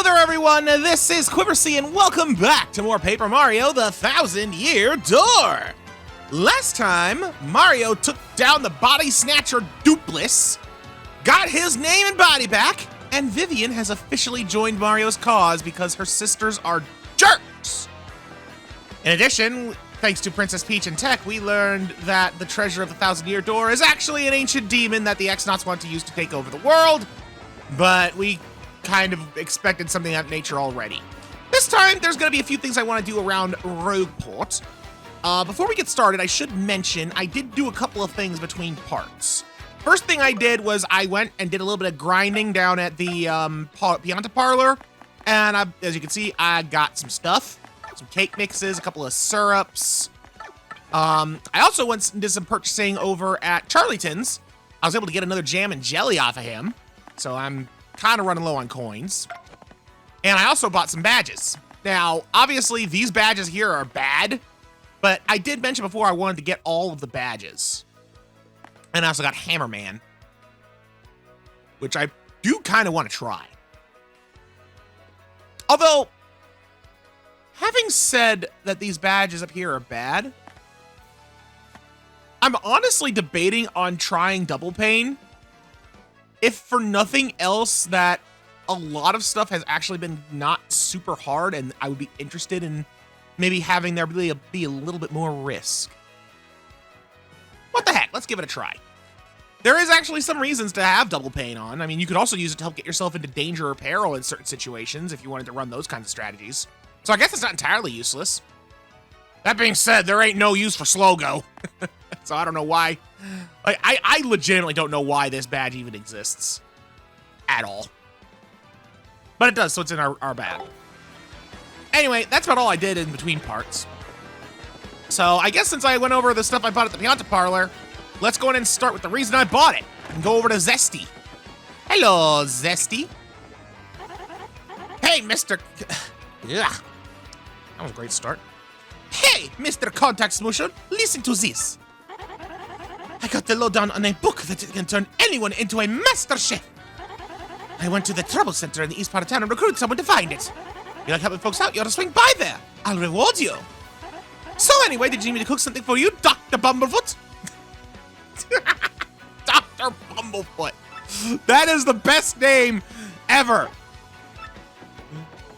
Hello there, everyone! This is Quiversee, and welcome back to more Paper Mario, the 1000-Year Door! Last time, Mario took down the body snatcher Doopliss, got his name and body back, and Vivian has officially joined Mario's cause because her sisters are jerks! In addition, thanks to Princess Peach and Tech, we learned that the treasure of the 1000-Year Door is actually an ancient demon that the X-Nauts want to use to take over the world, but we kind of expected something of that nature already. This time, there's going to be a few things I want to do around Rogueport. Before we get started, I should mention I did do a couple of things between parts. First thing I did was I went and did a little bit of grinding down at the Pianta Parlor, and as you can see, I got some stuff, some cake mixes, a couple of syrups. I also went and did some purchasing over at Charlieton's. I was able to get another jam and jelly off of him, so I'm kind of running low on coins. And I also bought some badges. Now, obviously, these badges here are bad, but I did mention before I wanted to get all of the badges. And I also got Hammerman, which I do kind of want to try. Although, having said that these badges up here are bad, I'm honestly debating on trying Double Pain. If for nothing else, that a lot of stuff has actually been not super hard, and I would be interested in maybe having there really be a little bit more risk. What the heck? Let's give it a try. There is actually some reasons to have Double Pain on. I mean, you could also use it to help get yourself into danger or peril in certain situations if you wanted to run those kinds of strategies. So I guess it's not entirely useless. That being said, there ain't no use for Slow-Go. So I don't know why. Like, I legitimately don't know why this badge even exists. At all. But it does, so it's in our bag. Anyway, that's about all I did in between parts. So I guess since I went over the stuff I bought at the Pianta Parlor, let's go in and start with the reason I bought it. And go over to Zesty. Hello, Zesty. Hey, Mr. Yeah. That was a great start. Hey, Mr. Contact Smoosher, listen to this. I got the lowdown on a book that can turn anyone into a master chef. I went to the Trouble Center in the east part of town and recruited someone to find it. You like helping folks out? You ought to swing by there. I'll reward you. So anyway, did you need me to cook something for you, Dr. Bumblefoot? Dr. Bumblefoot. That is the best name ever.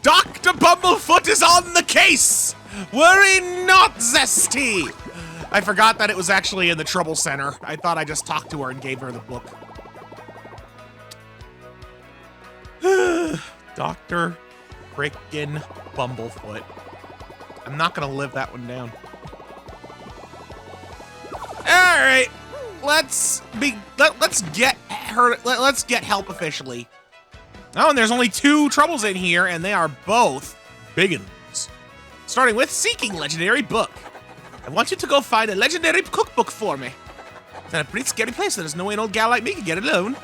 Dr. Bumblefoot is on the case. Worry not, Zesty. I forgot that it was actually in the Trouble Center. I thought I just talked to her and gave her the book. Dr. Frickin' Bumblefoot. I'm not gonna live that one down. All right, let's get help officially. Oh, and there's only 2 troubles in here, and they are both big ones. Starting with seeking legendary book. I want you to go find a legendary cookbook for me. It's in a pretty scary place. There's no way an old gal like me can get it alone.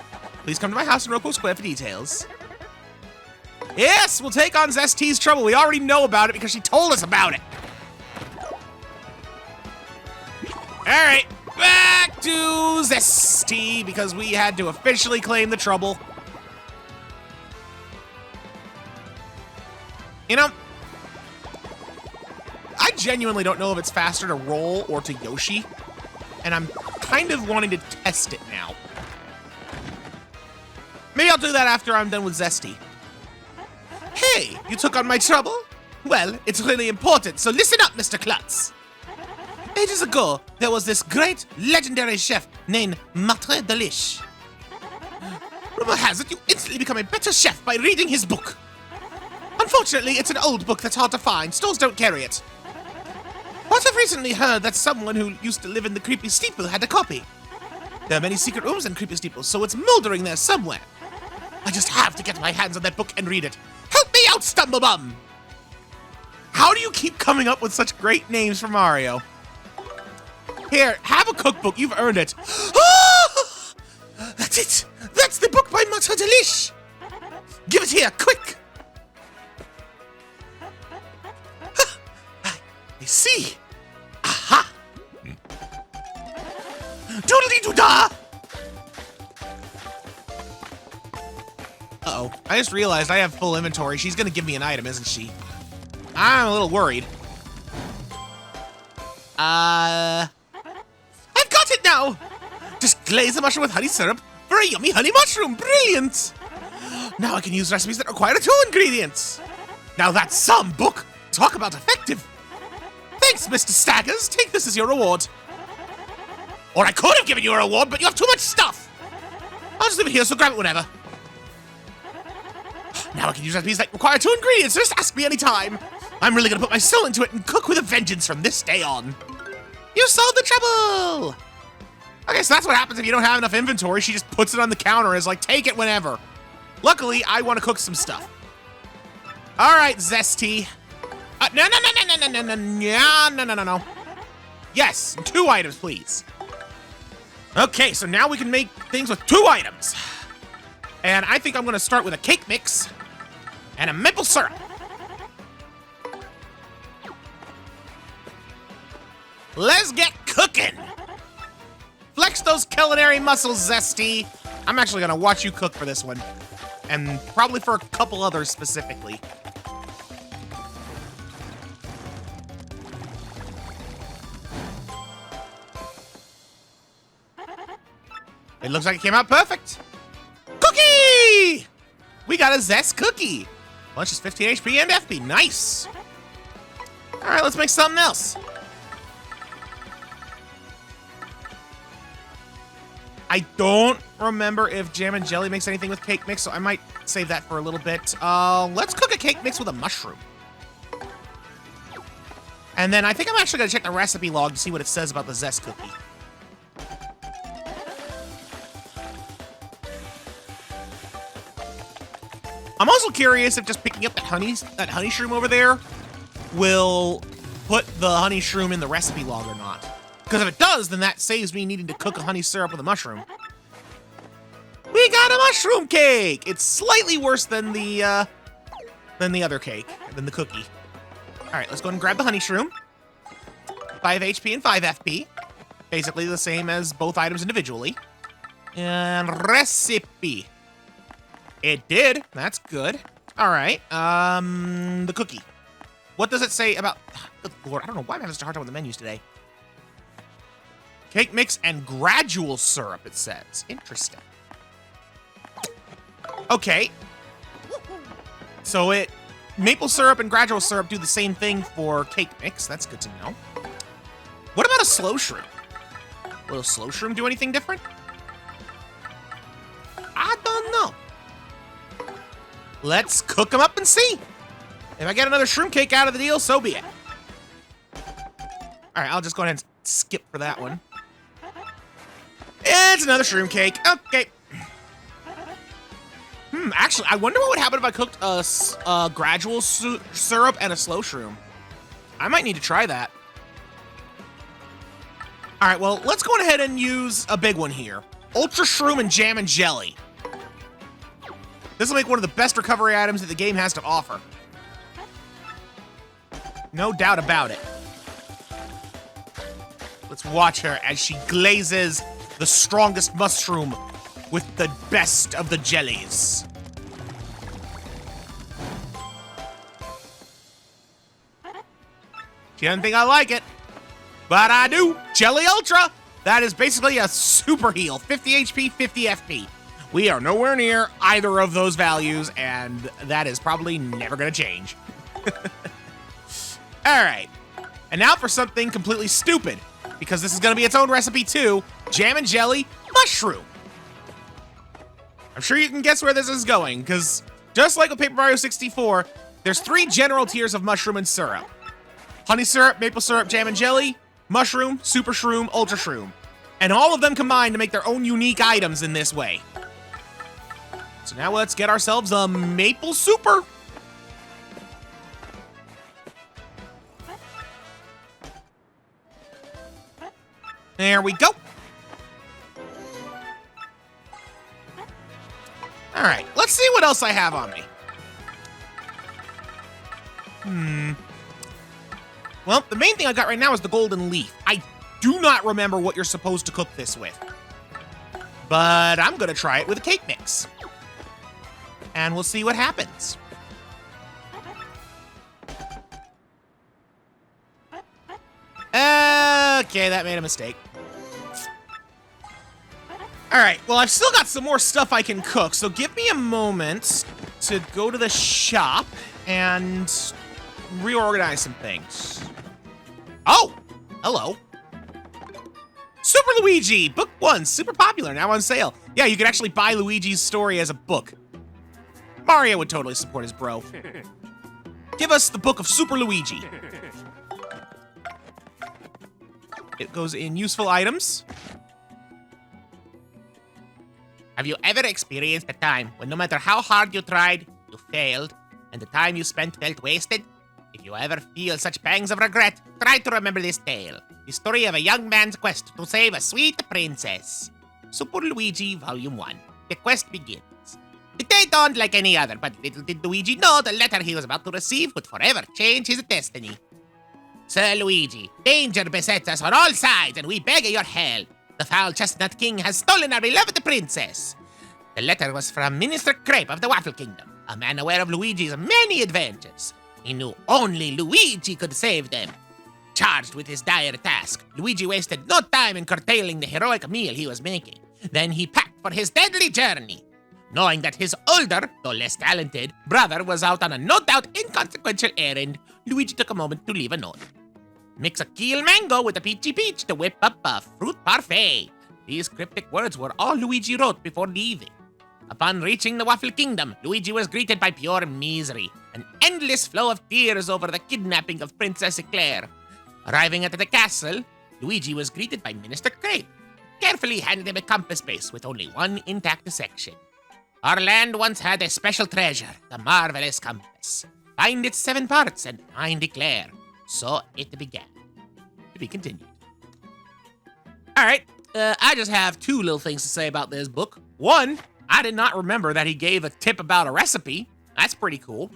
Please come to my house in Rogueport Square for details. Yes, we'll take on Zesty's trouble. We already know about it because she told us about it. All right, back to Zesty because we had to officially claim the trouble. You know, I genuinely don't know if it's faster to roll or to Yoshi, and I'm kind of wanting to test it now. Maybe I'll do that after I'm done with Zesty. Hey, you took on my trouble? Well, it's really important, so listen up, Mr. Klutz. Ages ago, there was this great legendary chef named Matre Delish. Rumor has it you instantly become a better chef by reading his book. Unfortunately, it's an old book that's hard to find. Stores don't carry it. But I've recently heard that someone who used to live in the creepy steeple had a copy. There are many secret rooms in creepy steeples, so it's moldering there somewhere. I just have to get my hands on that book and read it. Help me out, Stumblebum! How do you keep coming up with such great names for Mario? Here, have a cookbook. You've earned it. Oh! That's it. That's the book by Matre Delish. Give it here, quick. I see. Aha! Doodly-doo-dah! Uh-oh. I just realized I have full inventory. She's gonna give me an item, isn't she? I'm a little worried. I've got it now! Just glaze the mushroom with honey syrup for a yummy honey mushroom. Brilliant! Now I can use recipes that require 2 ingredients. Now that's some book. Talk about effective. Thanks, Mr. Staggers. Take this as your reward. Or I could have given you a reward, but you have too much stuff. I'll just leave it here, so grab it whenever. Now I can use recipes that require 2 ingredients. Just ask me anytime. I'm really gonna put my soul into it and cook with a vengeance from this day on. You solved the trouble. Okay, so that's what happens if you don't have enough inventory. She just puts it on the counter and is like, take it whenever. Luckily, I want to cook some stuff. All right, Zesty. No. Yes, 2 items, please. Okay, so now we can make things with 2 items. And I think I'm going to start with a cake mix and a maple syrup. Let's get cooking. Flex those culinary muscles, Zesty. I'm actually going to watch you cook for this one. And probably for a couple others specifically. It looks like it came out perfect. Cookie! We got a Zest cookie. Lunch is 15 HP and FP. Nice. All right, let's make something else. I don't remember if jam and jelly makes anything with cake mix, so I might save that for a little bit. Let's cook a cake mix with a mushroom. And then I think I'm actually gonna check the recipe log to see what it says about the Zest cookie. I'm also curious if just picking up that honey shroom over there will put the honey shroom in the recipe log or not. Because if it does, then that saves me needing to cook a honey syrup with a mushroom. We got a mushroom cake! It's slightly worse than the other cake, than the cookie. All right, let's go ahead and grab the honey shroom. 5 HP and 5 FP. Basically the same as both items individually. And recipe. It did. That's good. All right. The cookie. What does it say about... Good Lord, I don't know why I'm having such a hard time with the menus today. Cake mix and gradual syrup, it says. Interesting. Okay. So maple syrup and gradual syrup do the same thing for cake mix. That's good to know. What about a slow shroom? Will a slow shroom do anything different? I don't know. Let's cook them up and see. If I get another shroom cake out of the deal, so be it. All right, I'll just go ahead and skip for that one. It's another shroom cake. Okay. Actually, I wonder what would happen if I cooked a gradual syrup and a slow shroom. I might need to try that. All right, well, let's go ahead and use a big one here. Ultra shroom and jam and jelly. This will make one of the best recovery items that the game has to offer. No doubt about it. Let's watch her as she glazes the strongest mushroom with the best of the jellies. She doesn't think I like it, but I do. Jelly Ultra. That is basically a super heal. 50 HP, 50 FP. We are nowhere near either of those values, and that is probably never going to change. All right. And now for something completely stupid, because this is going to be its own recipe too. Jam and jelly mushroom. I'm sure you can guess where this is going, because just like with Paper Mario 64, there's 3 general tiers of mushroom and syrup. Honey syrup, maple syrup, jam and jelly, mushroom, super shroom, ultra shroom. And all of them combine to make their own unique items in this way. So now let's get ourselves a maple super. There we go. All right, let's see what else I have on me. Well, the main thing I got right now is the golden leaf. I do not remember what you're supposed to cook this with, but I'm gonna try it with a cake mix. and we'll see what happens. Okay, that made a mistake. All right, well, I've still got some more stuff I can cook, so give me a moment to go to the shop and reorganize some things. Oh, hello. Super Luigi, Book 1, super popular, now on sale. Yeah, you can actually buy Luigi's story as a book. Mario would totally support his bro. Give us the book of Super Luigi. It goes in useful items. Have you ever experienced a time when no matter how hard you tried, you failed, and the time you spent felt wasted? If you ever feel such pangs of regret, try to remember this tale. The story of a young man's quest to save a sweet princess. Super Luigi Volume 1. The quest begins. The day dawned like any other, but little did Luigi know the letter he was about to receive would forever change his destiny. Sir Luigi, danger besets us on all sides, and we beg your help. The foul chestnut king has stolen our beloved princess. The letter was from Minister Crepe of the Waffle Kingdom, a man aware of Luigi's many adventures. He knew only Luigi could save them. Charged with his dire task, Luigi wasted no time in curtailing the heroic meal he was making. Then he packed for his deadly journey. Knowing that his older, though less talented, brother was out on a no doubt inconsequential errand, Luigi took a moment to leave a note. Mix a keel mango with a peachy peach to whip up a fruit parfait. These cryptic words were all Luigi wrote before leaving. Upon reaching the Waffle Kingdom, Luigi was greeted by pure misery, an endless flow of tears over the kidnapping of Princess Eclair. Arriving at the castle, Luigi was greeted by Minister Crepe, carefully handed him a compass base with only one intact section. Our land once had a special treasure, the marvelous compass. Find its 7 parts and find Eclair. So it began. To be continued. All right, I just have 2 little things to say about this book. One, I did not remember that he gave a tip about a recipe. That's pretty cool.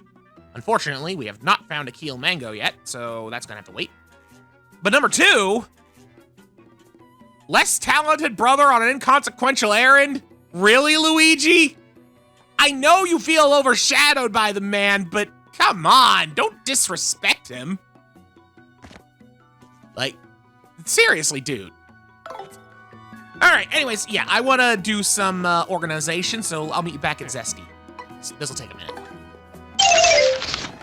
Unfortunately, we have not found a keel mango yet, so that's gonna have to wait. But number 2, less talented brother on an inconsequential errand? Really, Luigi? I know you feel overshadowed by the man, but come on, don't disrespect him. Like, seriously, dude. All right, anyways, yeah, I want to do some organization, so I'll meet you back at Zesty. This will take a minute.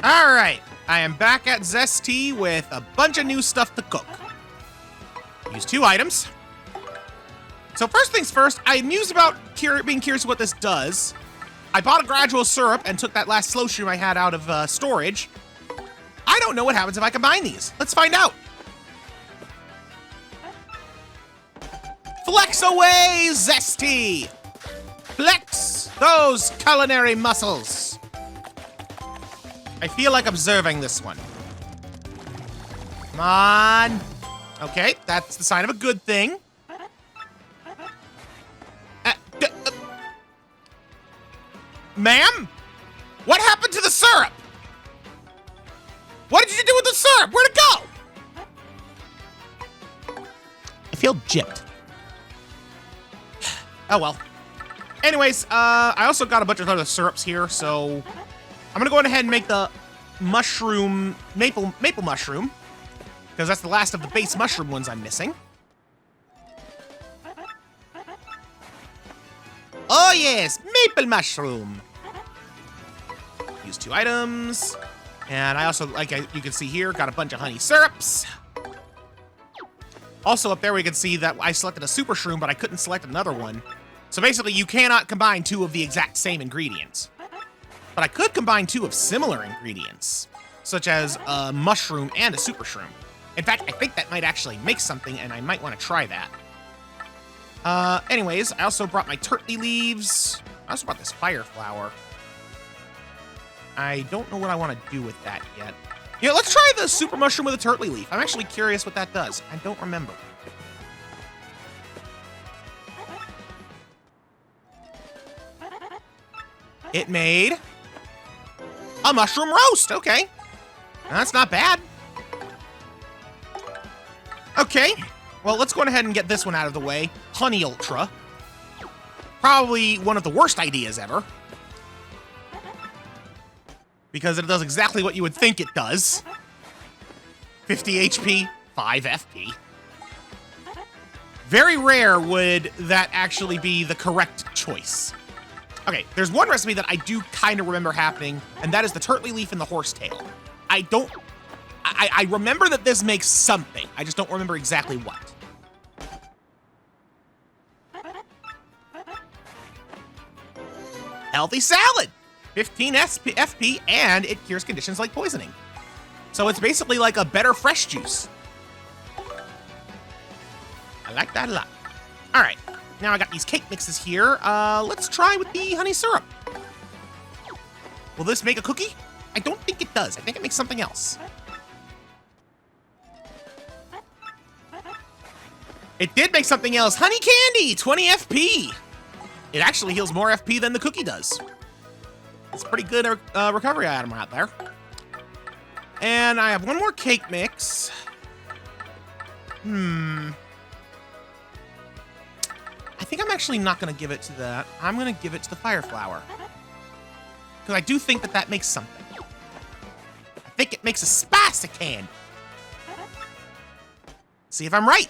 All right, I am back at Zesty with a bunch of new stuff to cook. Use 2 items. So first things first, I mused about being curious what this does. I bought a gradual syrup and took that last slow shroom I had out of storage. I don't know what happens if I combine these. Let's find out. Flex away, Zesty! Flex those culinary muscles. I feel like observing this one. Come on. Okay, that's the sign of a good thing. Ma'am? What happened to the syrup? What did you do with the syrup? Where'd it go? I feel gypped. Oh well. Anyways, I also got a bunch of other syrups here, so I'm gonna go ahead and make the mushroom, maple mushroom, because that's the last of the base mushroom ones I'm missing. Oh yes, maple mushroom. Use 2 items, and I also, you can see here, got a bunch of honey syrups. Also up there we can see that I selected a super shroom, but I couldn't select another one. So basically you cannot combine 2 of the exact same ingredients. But I could combine 2 of similar ingredients, such as a mushroom and a super shroom. In fact, I think that might actually make something, and I might want to try that. Anyways, I also brought my turtley leaves. I also brought this fire flower. I don't know what I want to do with that yet. Yeah, let's try the super mushroom with a turtley leaf. I'm actually curious what that does. I don't remember. It made a mushroom roast. Okay. That's not bad. Okay. Well, let's go ahead and get this one out of the way. Honey Ultra. Probably one of the worst ideas ever. because it does exactly what you would think it does. 50 HP, 5 FP. Very rare would that actually be the correct choice. Okay, there's one recipe that I do kind of remember happening, and that is the turtley leaf and the horsetail. I remember that this makes something. I just don't remember exactly what. Healthy salad! 15 FP, and it cures conditions like poisoning. So it's basically like a better fresh juice. I like that a lot. All right, now I got these cake mixes here. Let's try with the honey syrup. Will this make a cookie? I don't think it does. I think it makes something else. It did make something else. Honey candy, 20 FP. It actually heals more FP than the cookie does. It's a pretty good recovery item out there. And I have one more cake mix. I think I'm actually not going to give it to that. I'm going to give it to the fire flower. Because I do think that that makes something. I think it makes a spicy candy. See if I'm right.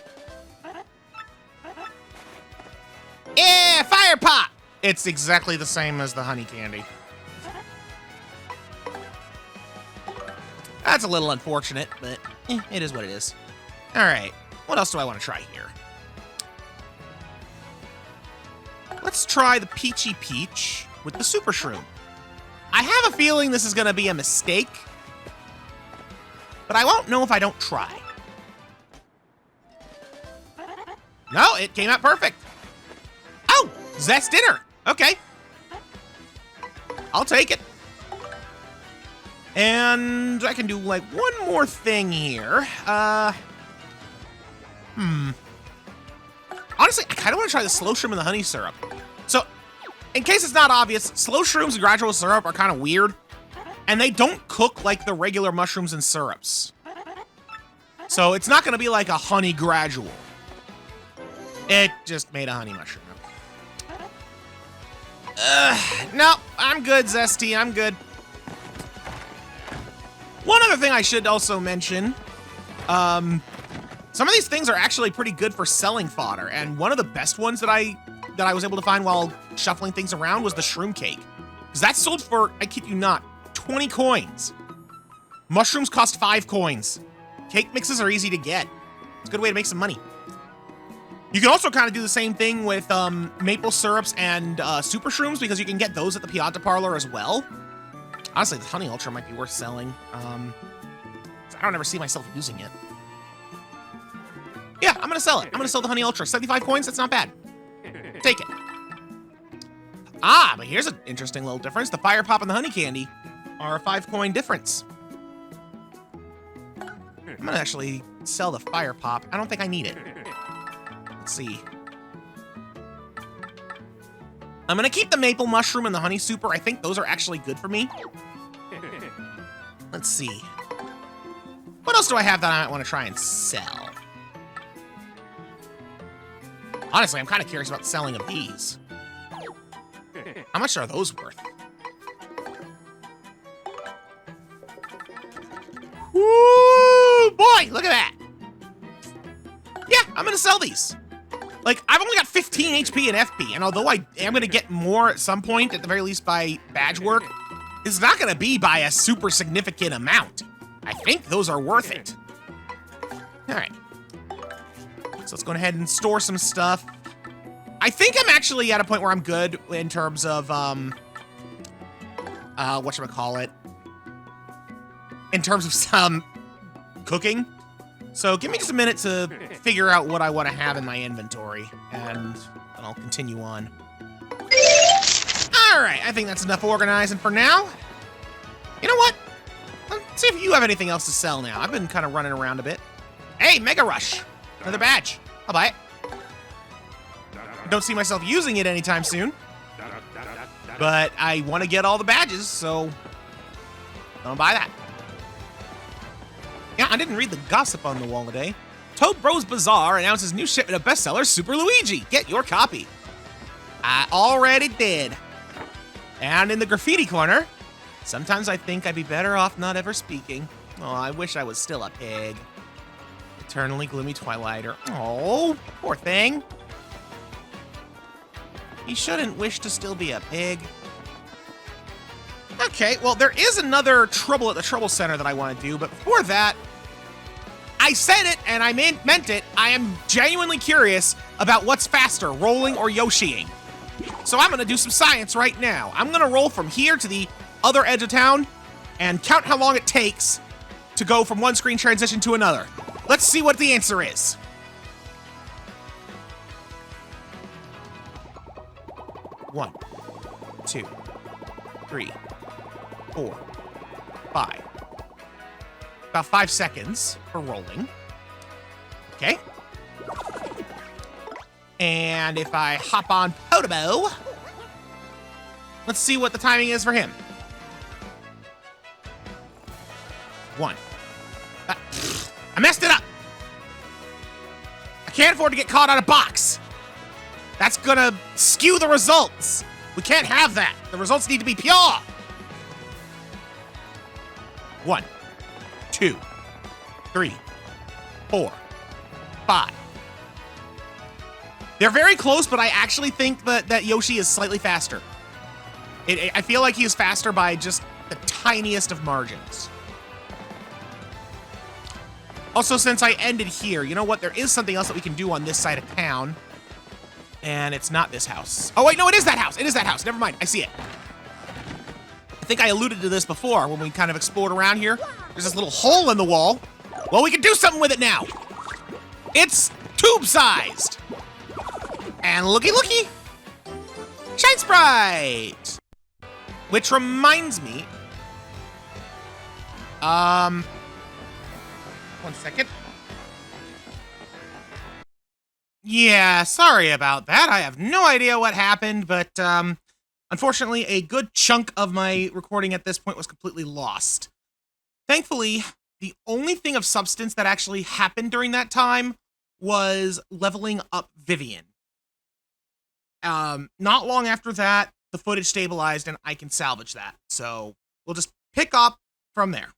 Yeah, fire pot! It's exactly the same as the honey candy. That's a little unfortunate, but it is what it is. All right, what else do I want to try here? Let's try the Peachy Peach with the Super Shroom. I have a feeling this is going to be a mistake, but I won't know if I don't try. No, it came out perfect. Oh, Zest Dinner. Okay. I'll take it. And I can do, like, one more thing here. Honestly, I kind of want to try the Slow Shroom and the Honey Syrup. So, in case it's not obvious, Slow Shrooms and Gradual Syrup are kind of weird. And they don't cook like the regular mushrooms and syrups. So, it's not going to be like a honey gradual. It just made a honey mushroom. No, I'm good, Zesty. I'm good. One other thing I should also mention, some of these things are actually pretty good for selling fodder, and one of the best ones that I was able to find while shuffling things around was the shroom cake. Because that sold for, I kid you not, 20 coins. Mushrooms cost 5 coins. Cake mixes are easy to get. It's a good way to make some money. You can also kind of do the same thing with maple syrups and super shrooms, because you can get those at the Pianta Parlor as well. Honestly, the Honey Ultra might be worth selling. I don't ever see myself using it. Yeah, I'm gonna sell it. I'm gonna sell the Honey Ultra. 75 coins, that's not bad. Take it. Ah, but here's an interesting little difference. The Fire Pop and the Honey Candy are a 5 coin difference. I'm gonna actually sell the Fire Pop. I don't think I need it. Let's see. I'm gonna keep the Maple Mushroom and the Honey Super. I think those are actually good for me. Let's see. What else do I have that I might want to try and sell? Honestly, I'm kind of curious about the selling of these. How much are those worth? Woo, boy, look at that. Yeah, I'm gonna sell these. Like, I've only got 15 HP and FP, and although I am gonna get more at some point, at the very least by badge work, it's not gonna be by a super significant amount. I think those are worth it. All right. So let's go ahead and store some stuff. I think I'm actually at a point where I'm good in terms of, whatchamacallit? In terms of some cooking. So give me just a minute to figure out what I want to have in my inventory, and then I'll continue on. All right, I think that's enough organizing for now. You know what? Let's see if you have anything else to sell now. I've been kind of running around a bit. Hey, Mega Rush. Another badge. I'll buy it. Don't see myself using it anytime soon. But I want to get all the badges, so I'll buy that. Yeah, I didn't read the gossip on the wall today. Toad Bros Bazaar announces new shipment of bestseller Super Luigi. Get your copy. I already did. And in the graffiti corner, Sometimes I think I'd be better off not ever speaking. Oh, I wish I was still a pig. Eternally gloomy Twilighter. Oh, poor thing. He shouldn't wish to still be a pig. Okay, well, there is another trouble at the Trouble Center that I want to do, but before that, I said it and I meant it. I am genuinely curious about what's faster, rolling or Yoshiing. So I'm going to do some science right now. I'm going to roll from here to the other edge of town and count how long it takes to go from one screen transition to another. Let's see what the answer is. One, 2, 3, 4, 5. About 5 seconds for rolling. Okay. And if I hop on Podobo, let's see what the timing is for him. 1. I messed it up. I can't afford to get caught on a box. That's gonna skew the results. We can't have that. The results need to be pure. 1, 2, 3, 4, 5. They're very close, but I actually think that Yoshi is slightly faster. I feel like he is faster by just the tiniest of margins. Also, since I ended here, you know what? There is something else that we can do on this side of town. And it's not this house. Oh, wait, no, it is that house. It is that house. Never mind. I see it. I think I alluded to this before when we kind of explored around here. There's this little hole in the wall. Well, we can do something with it now. It's tube-sized. And looky, looky. Shine Sprite. Which reminds me. 1 second. Yeah, sorry about that. I have no idea what happened, but unfortunately, a good chunk of my recording at this point was completely lost. Thankfully, the only thing of substance that actually happened during that time was leveling up Vivian. Not long after that, the footage stabilized and I can salvage that. So we'll just pick up from there.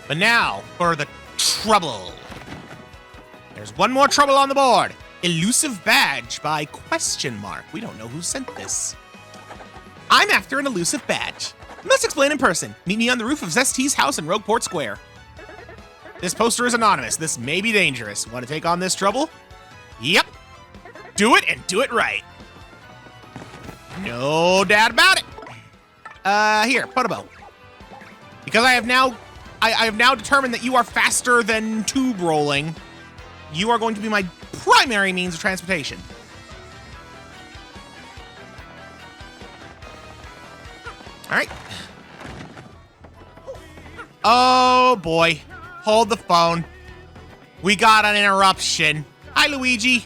But now for the trouble. There's one more trouble on the board. Elusive badge by ? We don't know who sent this. I'm after an elusive badge. Must explain in person. Meet me on the roof of Zest's house in Rogueport Square. This poster is anonymous. This may be dangerous. Want to take on this trouble? Yep. Do it and do it right. No doubt about it. Here, Podobo. Because I have now determined that you are faster than tube rolling. You are going to be my primary means of transportation. All right. Oh, boy. Hold the phone. We got an interruption. Hi, Luigi.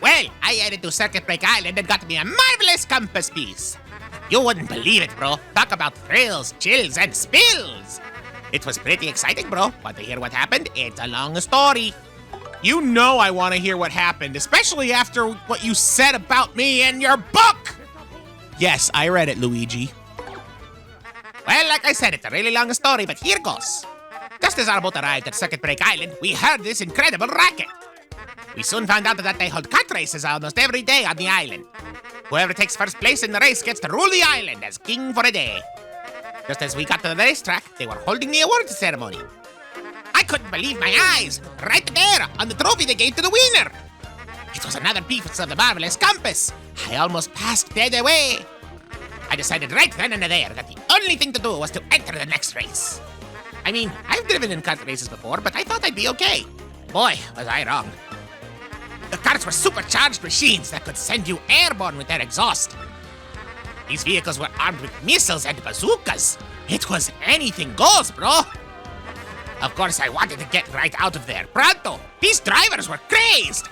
Well, I headed to Circuit Break Island and got me a marvelous compass piece. You wouldn't believe it, bro. Talk about thrills, chills, and spills. It was pretty exciting, bro. Want to hear what happened? It's a long story. You know I want to hear what happened, especially after what you said about me in your book. Yes, I read it, Luigi. Well, like I said, it's a really long story, but here goes. Just as our boat arrived at Circuit Break Island, we heard this incredible racket. We soon found out that they hold kart races almost every day on the island. Whoever takes first place in the race gets to rule the island as king for a day. Just as we got to the racetrack, they were holding the awards ceremony. I couldn't believe my eyes. Right there, on the trophy they gave to the winner. It was another piece of the marvelous compass. I almost passed dead away. I decided right then and there that the only thing to do was to enter the next race. I mean, I've driven in kart races before, but I thought I'd be okay. Boy, was I wrong. The karts were supercharged machines that could send you airborne with their exhaust. These vehicles were armed with missiles and bazookas. It was anything goes, bro. Of course, I wanted to get right out of there. Pronto! These drivers were crazed!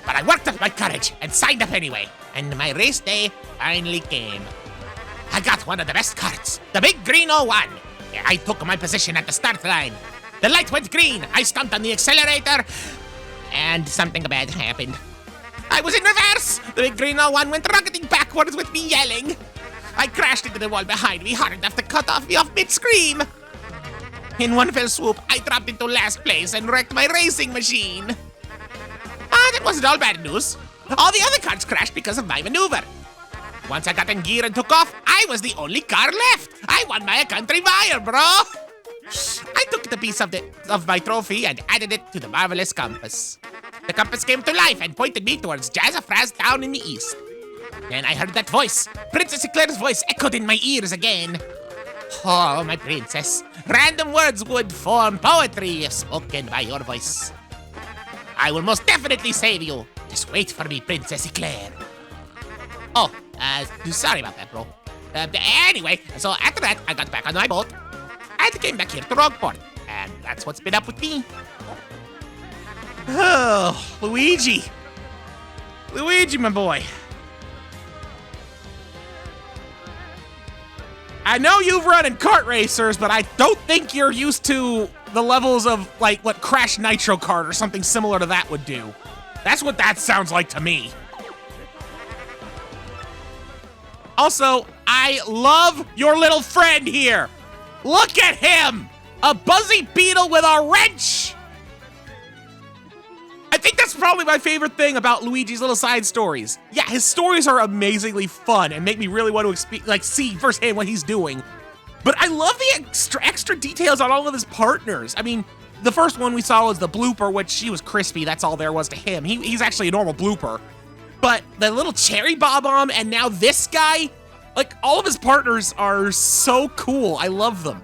But I worked up my courage and signed up anyway. And my race day finally came. I got one of the best karts, the big green 01. I took my position at the start line. The light went green. I stomped on the accelerator. And something bad happened. I was in reverse. The big green 01 went rocketing backwards with me yelling. I crashed into the wall behind me hard enough to cut off me off mid-scream. In one fell swoop, I dropped into last place and wrecked my racing machine. That wasn't all bad news. All the other cars crashed because of my maneuver. Once I got in gear and took off, I was the only car left. I won by a country mile, bro. I took the piece of my trophy and added it to the marvelous compass. The compass came to life and pointed me towards Jazzafraz down in the east. Then I heard that voice. Princess Eclair's voice echoed in my ears again. Oh, my princess. Random words would form poetry if spoken by your voice. I will most definitely save you. Just wait for me, Princess Eclair. Oh, sorry about that, bro. Anyway, so after that, I got back on my boat and came back here to Rogueport. And that's what's been up with me. Oh, Luigi. Luigi, my boy. I know you've run in kart racers, but I don't think you're used to the levels of, like, what Crash Nitro Kart or something similar to that would do. That's what that sounds like to me. Also, I love your little friend here. Look at him! A buzzy beetle with a wrench! I think that's probably my favorite thing about Luigi's little side stories. Yeah, his stories are amazingly fun and make me really want to see firsthand what he's doing. But I love the extra details on all of his partners. I mean, the first one we saw was the blooper, which she was crispy. That's all there was to him. He's actually a normal blooper. But the little cherry bob-omb and now this guy, like, all of his partners are so cool. I love them.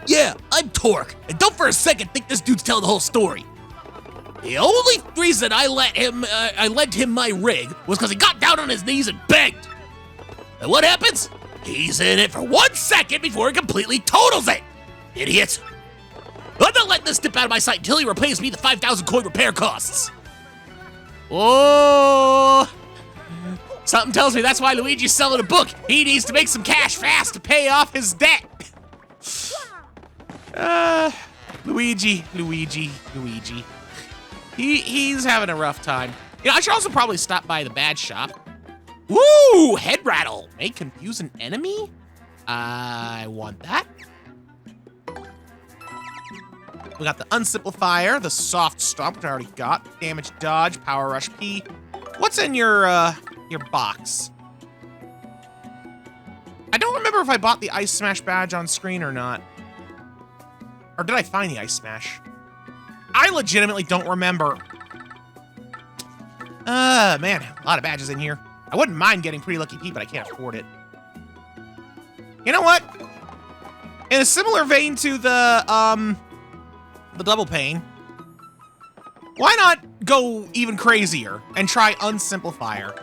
Yeah, I'm Torque, and don't for a second think this dude's telling the whole story. The only reason I lent him my rig was because he got down on his knees and begged. And what happens? He's in it for 1 second before he completely totals it. Idiot. I'm not letting this dip out of my sight until he repays me the 5,000 coin repair costs. Oh, something tells me that's why Luigi's selling a book. He needs to make some cash fast to pay off his debt. Luigi. He's having a rough time. You know, I should also probably stop by the badge shop. Woo! Head rattle. May confuse an enemy? I want that. We got the Unsimplifier, the Soft Stomp, which I already got. Damage Dodge, Power Rush P. What's in your box? I don't remember if I bought the Ice Smash badge on screen or not. Or did I find the Ice Smash? I legitimately don't remember. Man, a lot of badges in here. I wouldn't mind getting Pretty Lucky Pete, but I can't afford it. You know what? In a similar vein to the Double Pain, why not go even crazier and try Unsimplifier?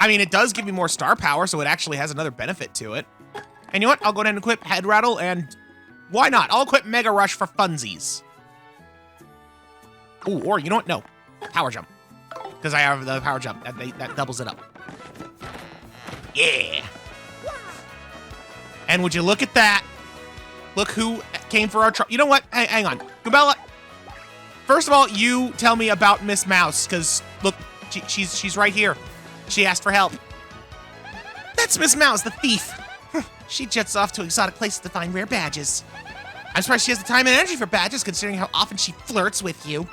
I mean, it does give me more star power, so it actually has another benefit to it. And you know what? I'll go ahead and equip Head Rattle, and why not? I'll equip Mega Rush for funsies. Ooh, or you know what? No. Power Jump. Because I have the Power Jump. That doubles it up. Yeah. And would you look at that? Look who came for our trouble. You know what? Hang on. Gabella, first of all, you tell me about Miss Mouse, because, look, she's right here. She asked for help. That's Miss Mouse, the thief. She jets off to exotic places to find rare badges. I'm surprised she has the time and energy for badges, considering how often she flirts with you.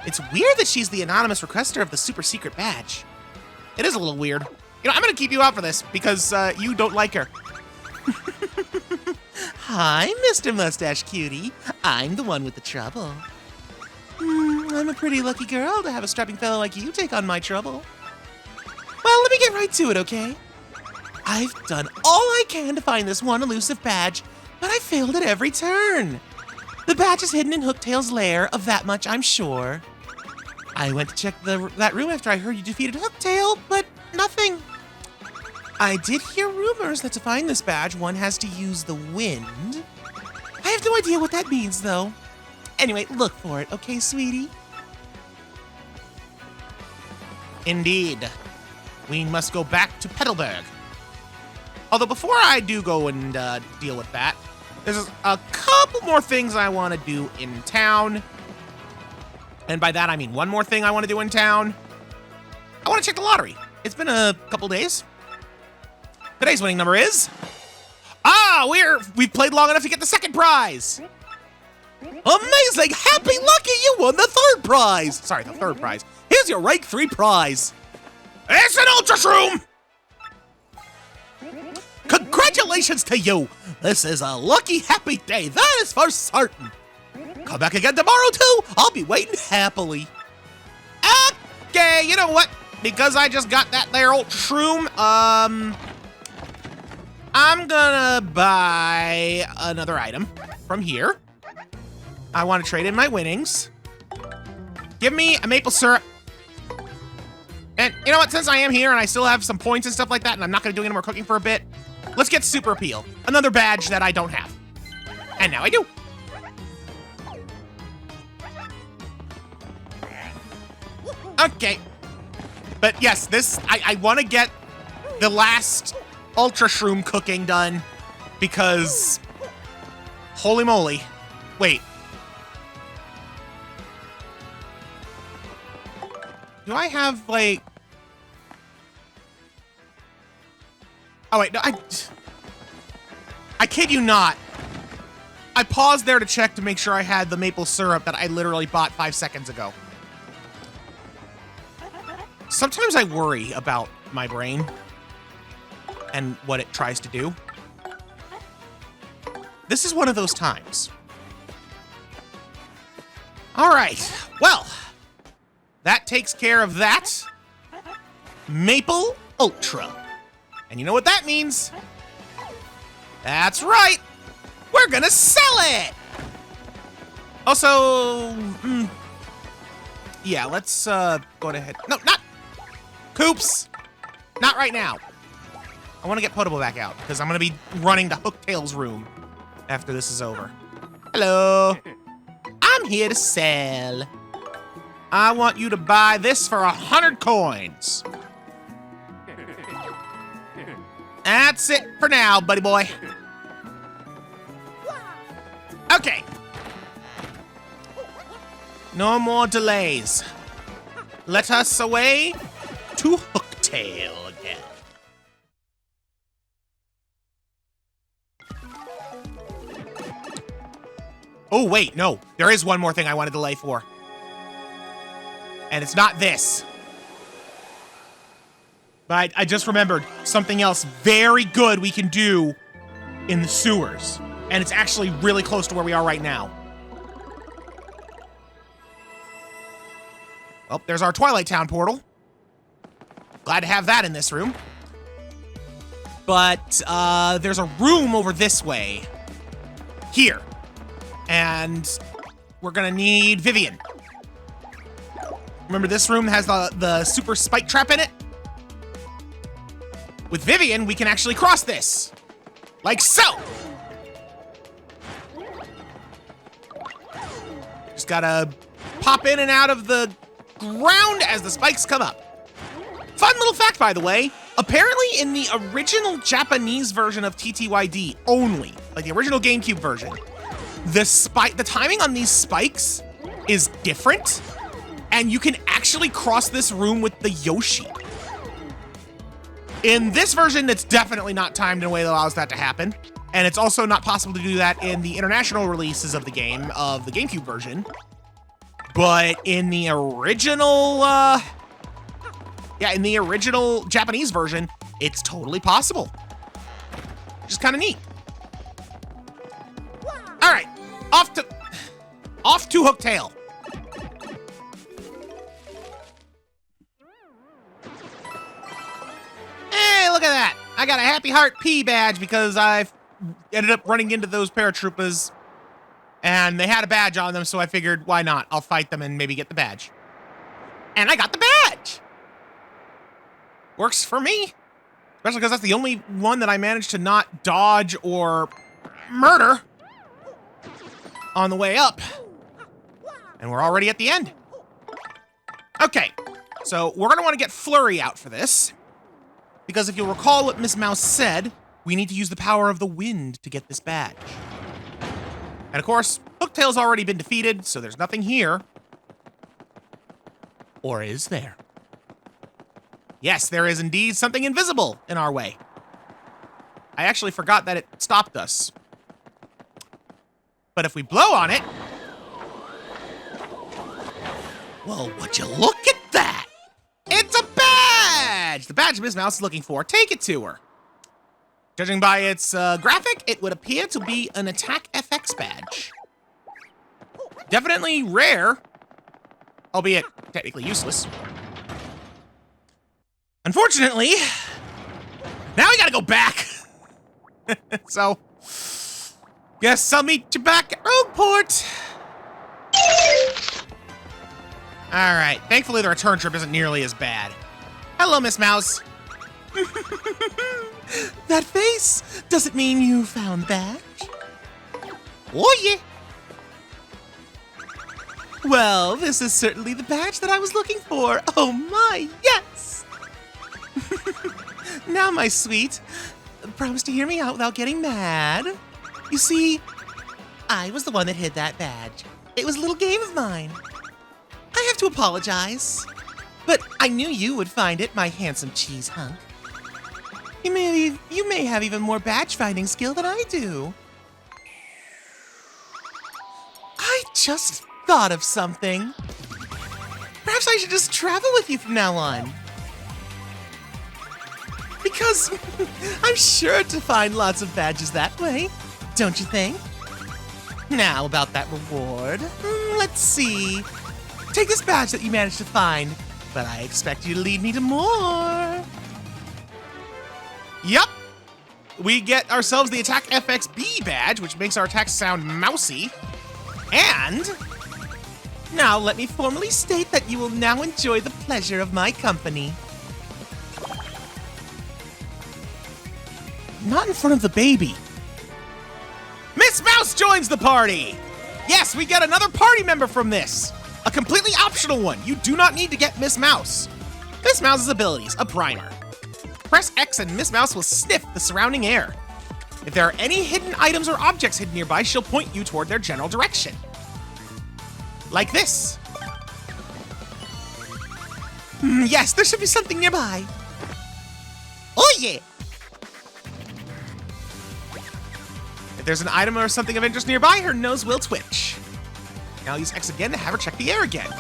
It's weird that she's the anonymous requester of the super secret badge. It is a little weird. You know, I'm going to keep you out for this, because you don't like her. Hi, Mr. Mustache Cutie. I'm the one with the trouble. I'm a pretty lucky girl to have a strapping fellow like you take on my trouble. Well, let me get right to it, okay? I've done all I can to find this one elusive badge, but I failed at every turn. The badge is hidden in Hooktail's lair, of that much I'm sure. I went to check that room after I heard you defeated Hooktail, but nothing. I did hear rumors that to find this badge, one has to use the wind. I have no idea what that means, though. Anyway, look for it, okay, sweetie? Indeed. We must go back to Petalburg. Although before I do go and deal with that, there's a couple more things I want to do in town. And by that, I mean one more thing I want to do in town. I want to check the lottery. It's been a couple days. Today's winning number is... we've played long enough to get the second prize. Amazing! Happy Lucky, you won the third prize! Sorry, the third prize. Here's your rank 3 prize. It's an Ultra Shroom! Congratulations to you! This is a lucky, happy day, that is for certain. Come back again tomorrow, too. I'll be waiting happily. Okay, you know what? Because I just got that there Ultra Shroom, I'm gonna buy another item from here. I want to trade in my winnings. Give me a maple syrup. And you know what? Since I am here and I still have some points and stuff like that, and I'm not going to do any more cooking for a bit, let's get Super Appeal. Another badge that I don't have. And now I do. Okay. But yes, I want to get the last Ultra Shroom cooking done because holy moly. Wait. Do I have, like... Oh, wait, no, I kid you not. I paused there to check to make sure I had the maple syrup that I literally bought 5 seconds ago. Sometimes I worry about my brain and what it tries to do. This is one of those times. All right, well... That takes care of that. Maple Ultra. And you know what that means? That's right. We're gonna sell it. Also, yeah, let's go ahead. No, not Coops. Not right now. I want to get Potable back out because I'm gonna be running to Hooktail's room after this is over. Hello. I'm here to sell. I want you to buy this for 100 coins. That's it for now, buddy boy. Okay. No more delays. Let us away to Hooktail again. Oh, wait, no. There is one more thing I want to delay for. And it's not this. But I just remembered something else very good we can do in the sewers. And it's actually really close to where we are right now. Well, there's our Twilight Town portal. Glad to have that in this room. But there's a room over this way. Here. And we're gonna need Vivian. Remember, this room has the super spike trap in it? With Vivian, we can actually cross this. Like so. Just gotta pop in and out of the ground as the spikes come up. Fun little fact, by the way. Apparently, in the original Japanese version of TTYD only, like the original GameCube version, the timing on these spikes is different. And you can actually cross this room with the Yoshi. In this version, it's definitely not timed in a way that allows that to happen. And it's also not possible to do that in the international releases of the game, of the GameCube version. But in the original, in the original Japanese version, it's totally possible. Which is kind of neat. All right, off to Hooktail. Hey, look at that. I got a Happy Heart P badge because I've ended up running into those paratroopers and they had a badge on them, so I figured, why not? I'll fight them and maybe get the badge. And I got the badge. Works for me. Especially because that's the only one that I managed to not dodge or murder on the way up. And we're already at the end. Okay, so we're gonna want to get Flurry out for this. Because if you'll recall what Miss Mouse said, we need to use the power of the wind to get this badge. And of course, Hooktail's already been defeated, so there's nothing here. Or is there? Yes, there is indeed something invisible in our way. I actually forgot that it stopped us. But if we blow on it... Well, would you look at that? It's a badge! The badge Miss Mouse is looking for. Take it to her. Judging by its graphic, it would appear to be an Attack FX badge. Definitely rare, albeit technically useless. Unfortunately, now we gotta go back. So, guess I'll meet you back at Rogueport. All right, thankfully the return trip isn't nearly as bad. Hello, Miss Mouse. That face, does it mean you found the badge? Oh, yeah. Well, this is certainly the badge that I was looking for. Oh my, yes! Now, my sweet, promise to hear me out without getting mad. You see, I was the one that hid that badge. It was a little game of mine. I have to apologize, but I knew you would find it, my handsome cheese hunk. You may have even more badge finding skill than I do. I just thought of something. Perhaps I should just travel with you from now on. Because I'm sure to find lots of badges that way, don't you think? Now about that reward. Let's see. Take this badge that you managed to find, but I expect you to lead me to more. Yup. We get ourselves the Attack FXB badge, which makes our attacks sound mousy. And now let me formally state that you will now enjoy the pleasure of my company. Not in front of the baby. Miss Mouse joins the party! Yes, we get another party member from this. A completely optional one. You do not need to get Miss Mouse. Miss Mouse's abilities, a primer. Press X and Miss Mouse will sniff the surrounding air. If there are any hidden items or objects hidden nearby, she'll point you toward their general direction. Like this. Yes, there should be something nearby. Oh yeah! If there's an item or something of interest nearby, her nose will twitch. Now I'll use X again to have her check the air again.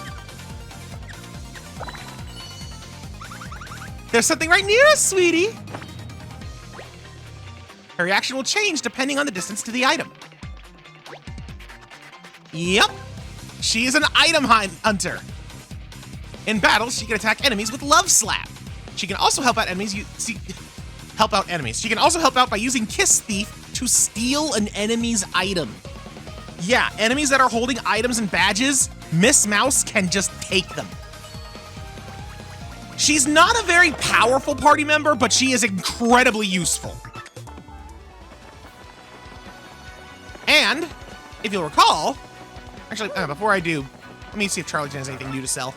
There's something right near us, sweetie. Her reaction will change depending on the distance to the item. Yep. She is an item hunter. In battle, she can attack enemies with Love Slap. She can also help out enemies. She can also help out by using Kiss Thief to steal an enemy's item. Yeah, enemies that are holding items and badges, Miss Mouse can just take them. She's not a very powerful party member, but she is incredibly useful. And, if you'll recall, actually, before I do, let me see if Charlie has anything new to sell.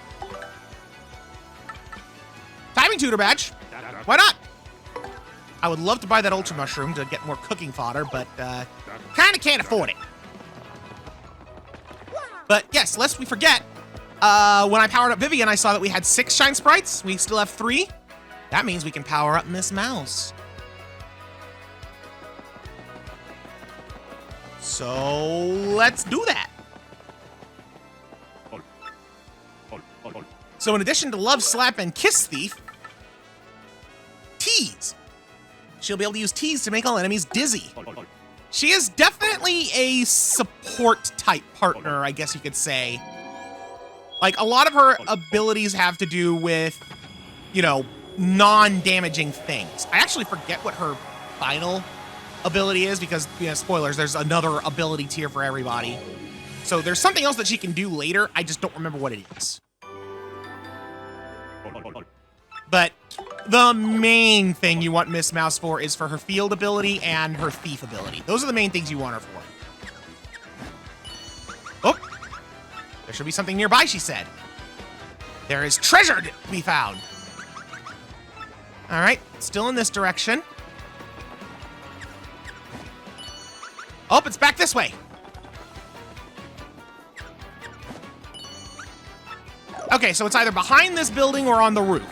Timing tutor badge. Why not? I would love to buy that ultra mushroom to get more cooking fodder, but kind of can't afford it. But yes, lest we forget, when I powered up Vivian, I saw that we had 6 shine sprites. We still have 3. That means we can power up Miss Mouse. So let's do that. So in addition to Love Slap and Kiss Thief, Tease. She'll be able to use Tease to make all enemies dizzy. She is definitely a support type partner, I guess you could say. Like, a lot of her abilities have to do with, you know, non-damaging things. I actually forget what her final ability is because, you know, spoilers, there's another ability tier for everybody. So there's something else that she can do later. I just don't remember what it is. But the main thing you want Miss Mouse for is for her field ability and her thief ability. Those are the main things you want her for. Oh, there should be something nearby, she said. There is treasure to be found. All right, still in this direction. Oh, it's back this way. Okay, so it's either behind this building or on the roof.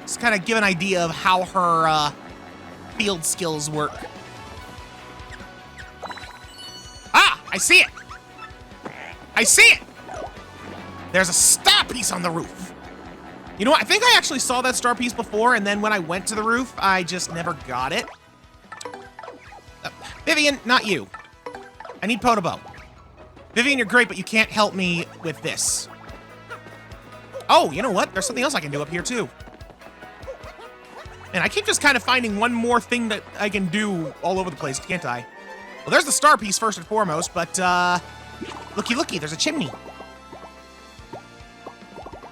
Just kind of give an idea of how her field skills work. Ah, I see it. I see it. There's a star piece on the roof. You know what? I think I actually saw that star piece before, and then when I went to the roof, I just never got it. Vivian, not you. I need Podobo. Vivian, you're great, but you can't help me with this. Oh, you know what? There's something else I can do up here, too. And I keep just kind of finding one more thing that I can do all over the place, can't I? Well, there's the star piece first and foremost, but, looky, looky, there's a chimney.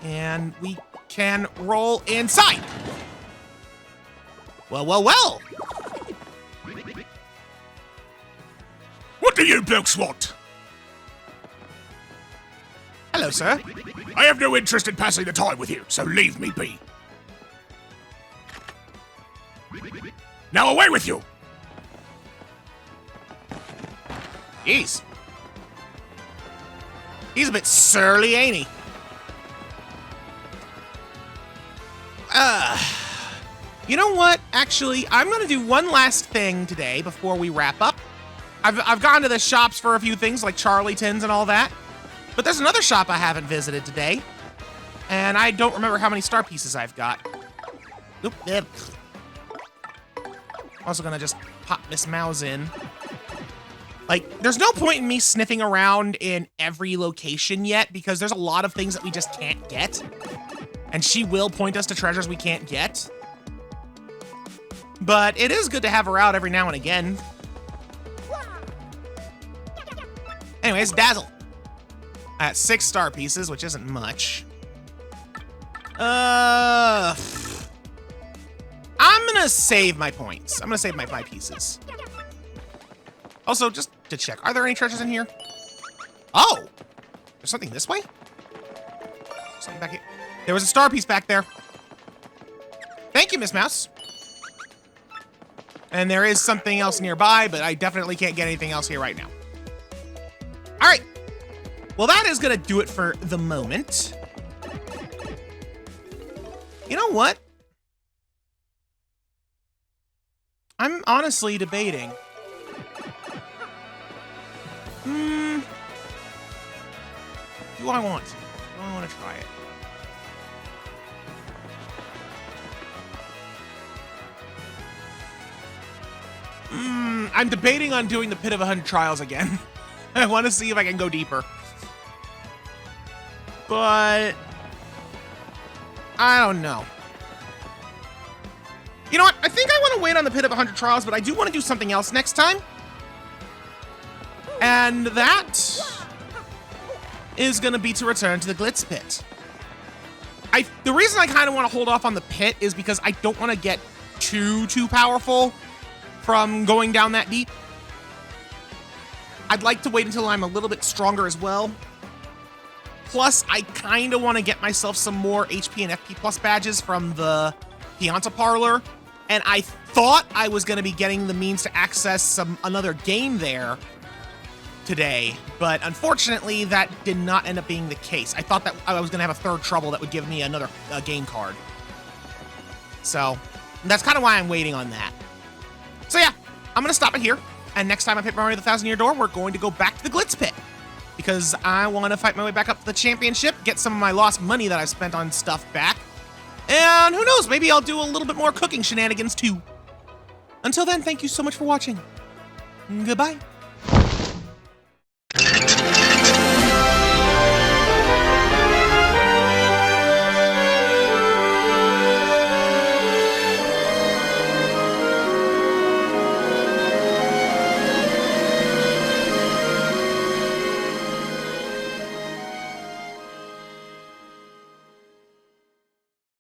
And we can roll inside. Well, well, well. What do you blokes want? Hello, sir. I have no interest in passing the time with you, so leave me be. Now away with you! Jeez. He's a bit surly, ain't he? You know what? Actually, I'm gonna do one last thing today before we wrap up. I've gone to the shops for a few things like Charlieton's and all that, but there's another shop I haven't visited today, and I don't remember how many star pieces I've got. Oop, yep. Also gonna just pop Miss Mouse in. Like, there's no point in me sniffing around in every location yet because there's a lot of things that we just can't get. And she will point us to treasures we can't get. But it is good to have her out every now and again. Anyways, Dazzle. At 6 star pieces, which isn't much. I'm gonna save my points. I'm gonna save my pieces. Also, just to check, are there any treasures in here? Oh! There's something this way? Something back here. There was a star piece back there. Thank you, Miss Mouse. And there is something else nearby, but I definitely can't get anything else here right now. All right. Well, that is gonna do it for the moment. You know what? I'm honestly debating. Do I want to? Do I want to try it? I'm debating on doing the Pit of 100 Trials again. I want to see if I can go deeper. But I don't know. You know what? I think I want to wait on the Pit of 100 Trials, but I do want to do something else next time. And that is going to be to return to the Glitz Pit. The reason I kind of want to hold off on the pit is because I don't want to get too powerful from going down that deep. I'd like to wait until I'm a little bit stronger as well. Plus, I kind of want to get myself some more HP and FP plus badges from the Pianta Parlor. And I thought I was going to be getting the means to access another game there today, but unfortunately that did not end up being the case. I thought that I was going to have a third trouble that would give me another game card. So that's kind of why I'm waiting on that. So yeah, I'm going to stop it here. And next time I Paper Mario the 1,000-Year Door, we're going to go back to the Glitz Pit. Because I want to fight my way back up to the championship, get some of my lost money that I've spent on stuff back. And who knows, maybe I'll do a little bit more cooking shenanigans too. Until then, thank you so much for watching. Goodbye.